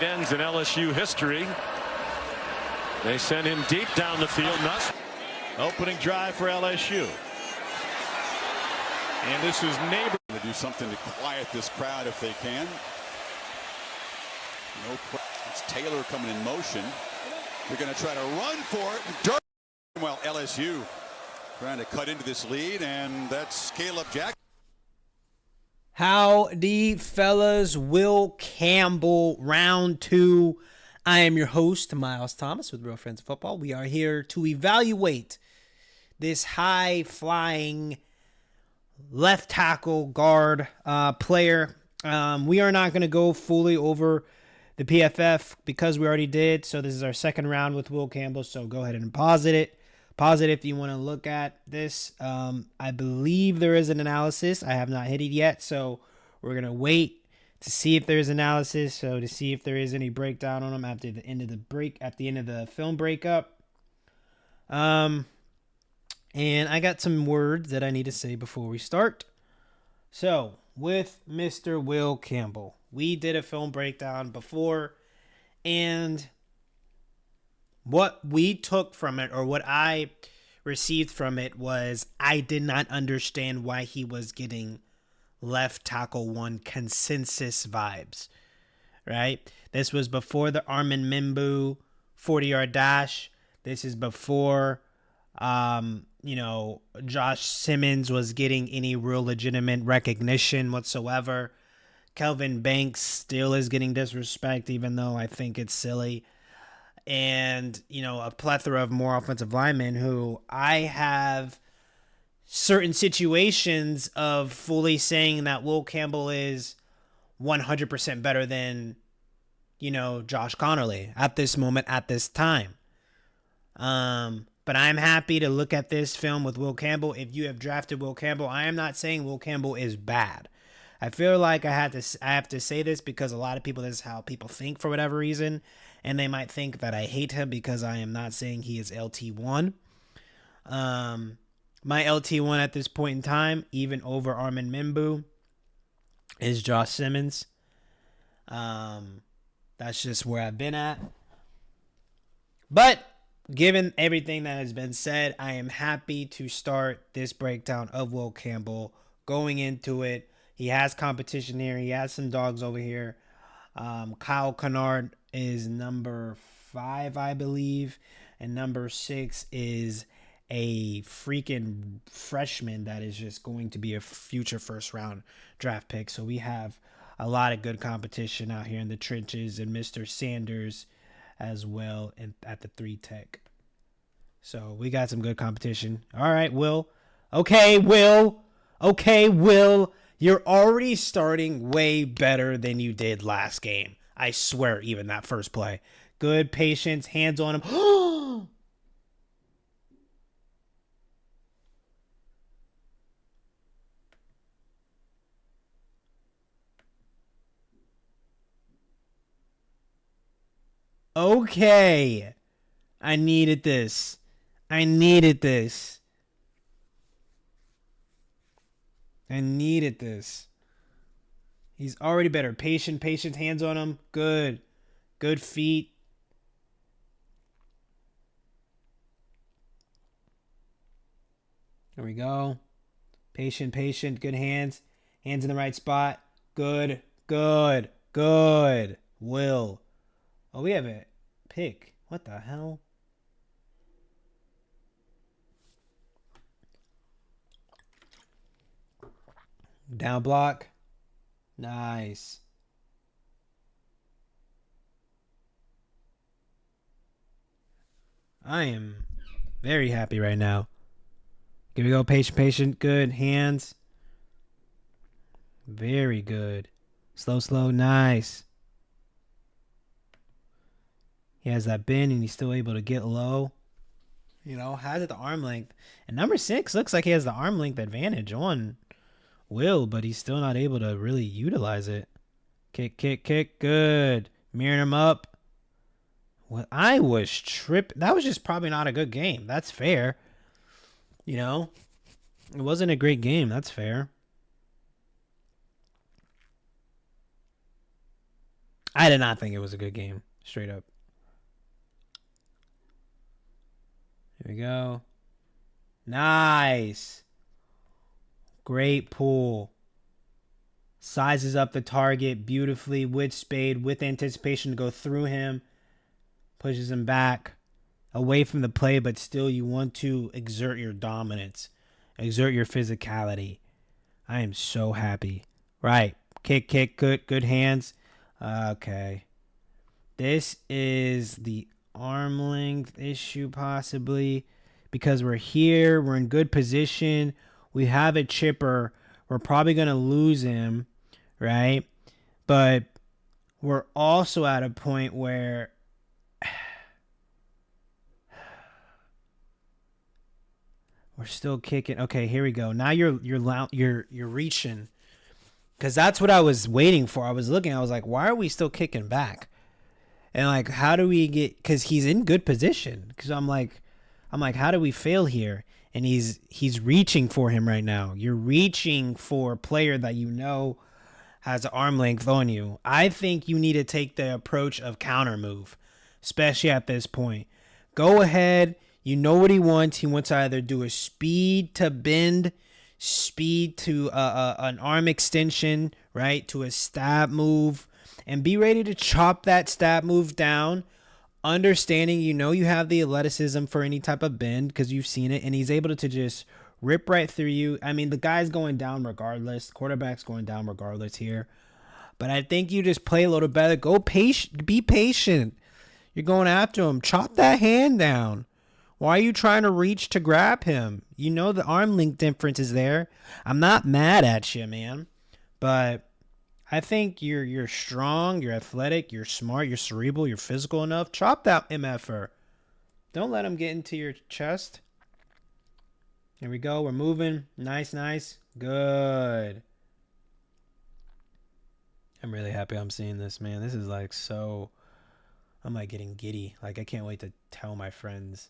ends in LSU history. They send him deep down the field. Opening drive for LSU. And this is neighbor to do something to quiet this crowd if they can. No, it's Taylor coming in motion. They're going to try to run for it. Well, LSU trying to cut into this lead, and that's Caleb Jackson. Howdy, fellas. Will Campbell, round 2. I am your host, Miles Thomas, with Real Friends of Football. We are here to evaluate this high-flying left tackle guard player. We are not going to go fully over the PFF because we already did. So this is our second round with Will Campbell. So go ahead and pause it. Pause it if you want to look at this. I believe there is an analysis. I have not hit it yet. So we're going to wait to see if there's analysis. So to see if there is any breakdown on them after the end of the break, at the end of the film breakup. And I got some words that I need to say before we start. So with Mr. Will Campbell, we did a film breakdown before, and what we took from it, or what I received from it, was I did not understand why he was getting left tackle 1 consensus vibes, right? This was before the Armin Mimbu 40-yard dash. This is before, Josh Simmons was getting any real legitimate recognition whatsoever. Kelvin Banks still is getting disrespect, even though I think it's silly. And, a plethora of more offensive linemen who I have certain situations of fully saying that Will Campbell is 100% better than, Josh Connerly at this moment, at this time. But I'm happy to look at this film with Will Campbell. If you have drafted Will Campbell, I am not saying Will Campbell is bad. I feel like I have to say this because a lot of people, this is how people think for whatever reason. And they might think that I hate him because I am not saying he is LT1. My LT1 at this point in time, even over Armin Mimbu, is Josh Simmons. That's just where I've been at. But given everything that has been said, I am happy to start this breakdown of Will Campbell. Going into it, he has competition here. He has some dogs over here. Kyle Kennard is number 5, I believe. And number 6 is a freaking freshman that is just going to be a future first-round draft pick. So we have a lot of good competition out here in the trenches. And Mr. Sanders as well at the 3 tech. So we got some good competition. All right, Will. Okay, Will. You're already starting way better than you did last game. I swear, even that first play. Good patience, hands on him. Okay. I needed this. I needed this. He's already better. Patient, hands on him. Good feet. There we go. Patient, good hands. Hands in the right spot. Good. Will. Oh, we have a pick. What the hell? Down block. Nice. I am very happy right now. Here we go. Patient. Good. Hands. Very good. Slow. Nice. He has that bend and he's still able to get low. Has it the arm length. And number 6 looks like he has the arm length advantage on Will, but he's still not able to really utilize it. Kick. Good. Mirroring him up. Well, I was tripping. That was just probably not a good game. That's fair. It wasn't a great game. That's fair. I did not think it was a good game. Straight up. Here we go. Nice. Great pull. Sizes up the target beautifully with Spade, with anticipation to go through him. Pushes him back away from the play, but still you want to exert your dominance. Exert your physicality. I am so happy. Right. Kick, good hands. Okay. This is the arm length issue possibly because we're here. We're in good position. We have a chipper. We're probably going to lose him, right? But we're also at a point where we're still kicking. Okay, here we go. Now you're reaching, because that's what I was waiting for. I was looking. I was like, why are we still kicking back? And like, how do we get? Because he's in good position. Because I'm like, how do we fail here? And he's reaching for him right now. You're reaching for a player that you know has an arm length on you. I think you need to take the approach of counter move, especially at this point. Go ahead. You know what he wants. He wants to either do a speed to bend, speed to an arm extension, right, to a stab move, and be ready to chop that stab move down, understanding you know you have the athleticism for any type of bend because you've seen it, and he's able to just rip right through you. I mean, the guy's going down regardless. Quarterback's going down regardless here. But I think you just play a little better. Go patient. Be patient. You're going after him. Chop that hand down. Why are you trying to reach to grab him? You know the arm length difference is there. I'm not mad at you, man. But I think you're strong, you're athletic, you're smart, you're cerebral, you're physical enough. Chop that MFR. Don't let him get into your chest. Here we go. We're moving. Nice. Good. I'm really happy I'm seeing this, man. This is like so... I'm like getting giddy. Like I can't wait to tell my friends.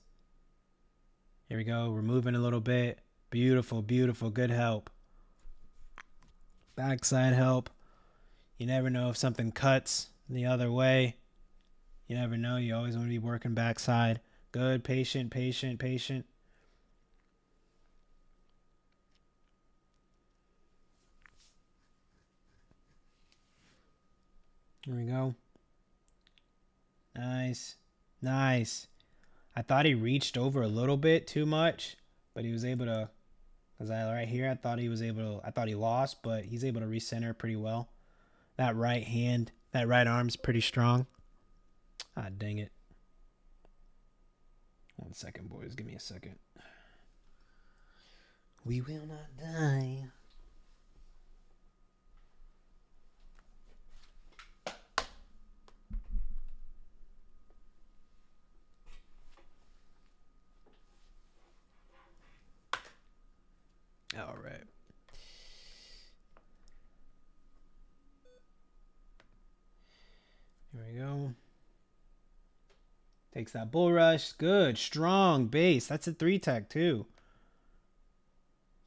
Here we go. We're moving a little bit. Beautiful. Good help. Backside help. You never know if something cuts the other way. You never know. You always want to be working backside. Good. Patient. Here we go. Nice. I thought he reached over a little bit too much, but he was able to, because right here, I thought he lost, but he's able to recenter pretty well. That right hand, that right arm's pretty strong. Ah, dang it. 1 second, boys. Give me a second. We will not die. All right. Here we go. Takes that bull rush. Good. Strong base. That's a 3-tech too.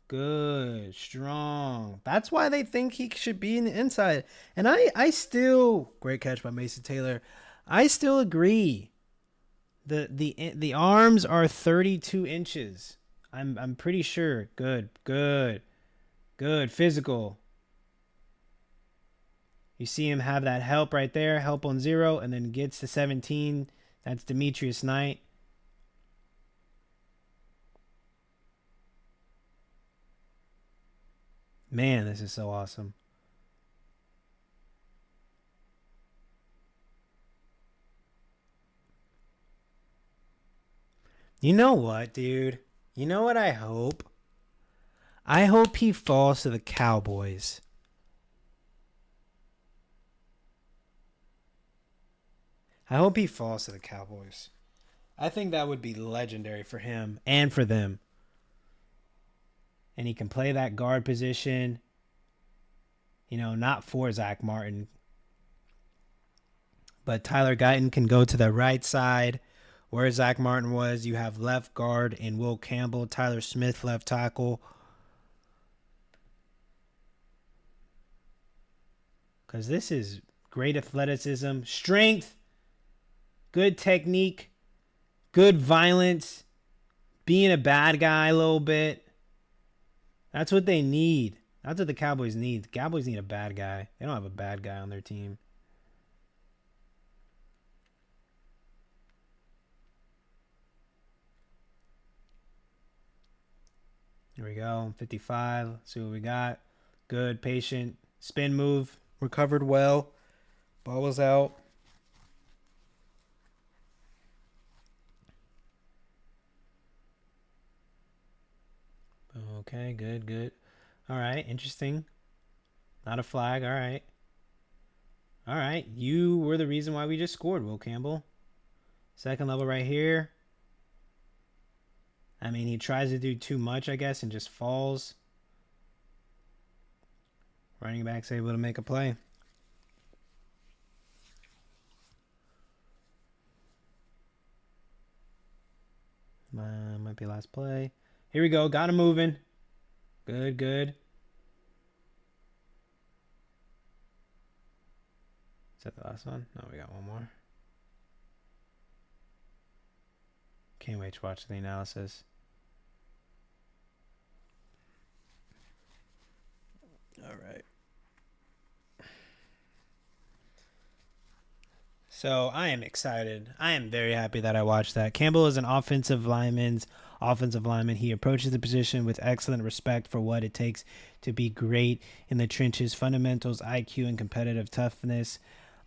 Good. Strong. That's why they think he should be in the inside. And I still... Great catch by Mason Taylor. I still agree. The arms are 32 inches. I'm pretty sure. Good. Physical. You see him have that help right there. Help on 0. And then gets to 17. That's Demetrius Knight. Man, this is so awesome. You know what, dude? You know what I hope? I hope he falls to the Cowboys. I hope he falls to the Cowboys. I think that would be legendary for him and for them. And he can play that guard position. You know, not for Zach Martin. But Tyler Guyton can go to the right side where Zach Martin was. You have left guard and Will Campbell. Tyler Smith, left tackle. Because this is great athleticism, strength, good technique, good violence, being a bad guy a little bit. That's what they need. That's what the Cowboys need. The Cowboys need a bad guy. They don't have a bad guy on their team. Here we go. 55. Let's see what we got. Good, patient. Spin move. Recovered well. Ball was out. Okay, good, good. All right, interesting. Not a flag. All right. All right. You were the reason why we just scored, Will Campbell. Second level right here. I mean, he tries to do too much, I guess, and just falls. Running back's able to make a play. Might be last play. Here we go. Got him moving. Good, good. Is that the last one? No, we got one more. Can't wait to watch the analysis. All right. So I am excited. I am very happy that I watched that. Campbell is an offensive lineman. He approaches the position with excellent respect for what it takes to be great in the trenches, fundamentals, IQ, and competitive toughness.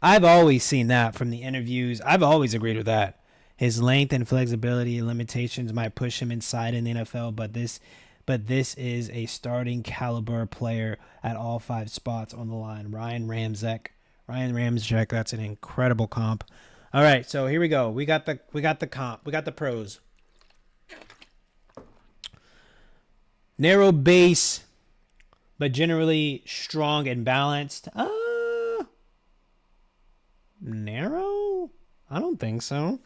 I've always seen that from the interviews. I've always agreed with that. His length and flexibility limitations might push him inside in the NFL, but this is a starting caliber player at all 5 spots on the line. Ryan Ramczyk, that's an incredible comp. All right, so here we go. We got the comp. We got the pros. Narrow base, but generally strong and balanced. Narrow? I don't think so.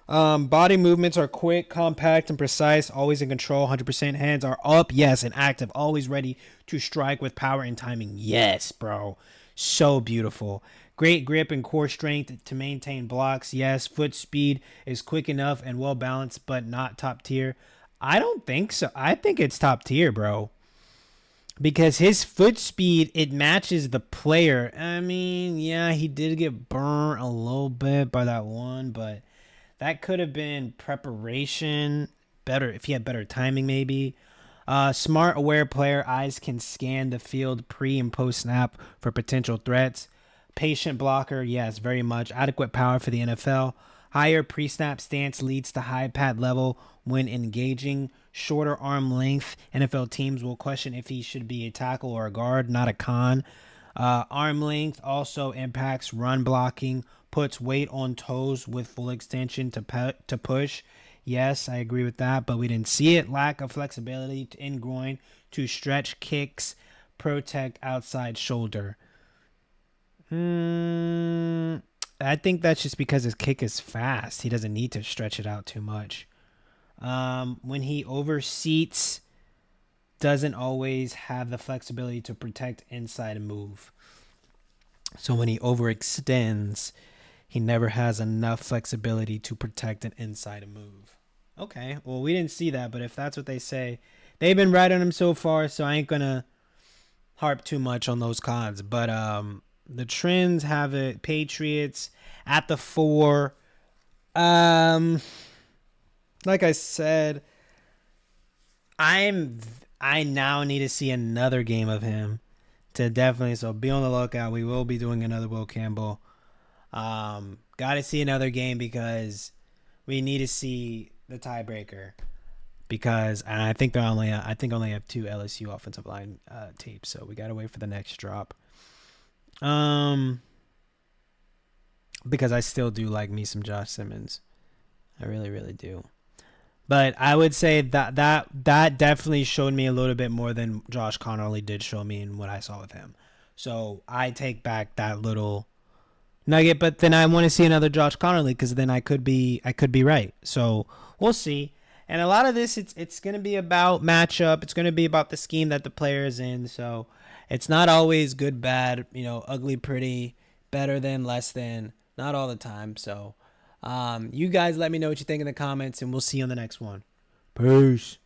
Body movements are quick, compact, and precise. Always in control. 100%. Hands are up, yes, and active. Always ready to strike with power and timing. Yes, bro. So beautiful. Great grip and core strength to maintain blocks. Yes, foot speed is quick enough and well balanced, but not top tier. I don't think so. I think it's top tier, bro. Because his foot speed, it matches the player. I mean, yeah, he did get burnt a little bit by that one, but that could have been preparation. Better if he had better timing, maybe. Smart, aware player. Eyes can scan the field pre and post snap for potential threats. Patient blocker. Yes, very much. Adequate power for the NFL. Higher pre-snap stance leads to high pad level when engaging. Shorter arm length. NFL teams will question if he should be a tackle or a guard, not a con. Arm length also impacts run blocking. Puts weight on toes with full extension to push. Yes, I agree with that, but we didn't see it. Lack of flexibility in groin to stretch kicks, protect outside shoulder. I think that's just because his kick is fast. He doesn't need to stretch it out too much. When he overseats, doesn't always have the flexibility to protect inside and move. So when he overextends, he never has enough flexibility to protect an inside and move. Okay, well, we didn't see that, but if that's what they say, they've been right on him so far, so I ain't going to harp too much on those cons. But the trends have it. Patriots at the 4. Like I said, I now need to see another game of him to definitely. So be on the lookout. We will be doing another Will Campbell. Got to see another game because we need to see the tiebreaker. Because I think only have 2 LSU offensive line tapes, so we got to wait for the next drop. Because I still do like me some Josh Simmons. I really, really do. But I would say that definitely showed me a little bit more than Josh Connolly did show me in what I saw with him. So I take back that little nugget, but then I want to see another Josh Connolly because then I could be right. So we'll see. And a lot of this, it's going to be about matchup. It's going to be about the scheme that the player is in. So it's not always good, bad, ugly, pretty, better than, less than, not all the time. So you guys let me know what you think in the comments, and we'll see you on the next one. Peace.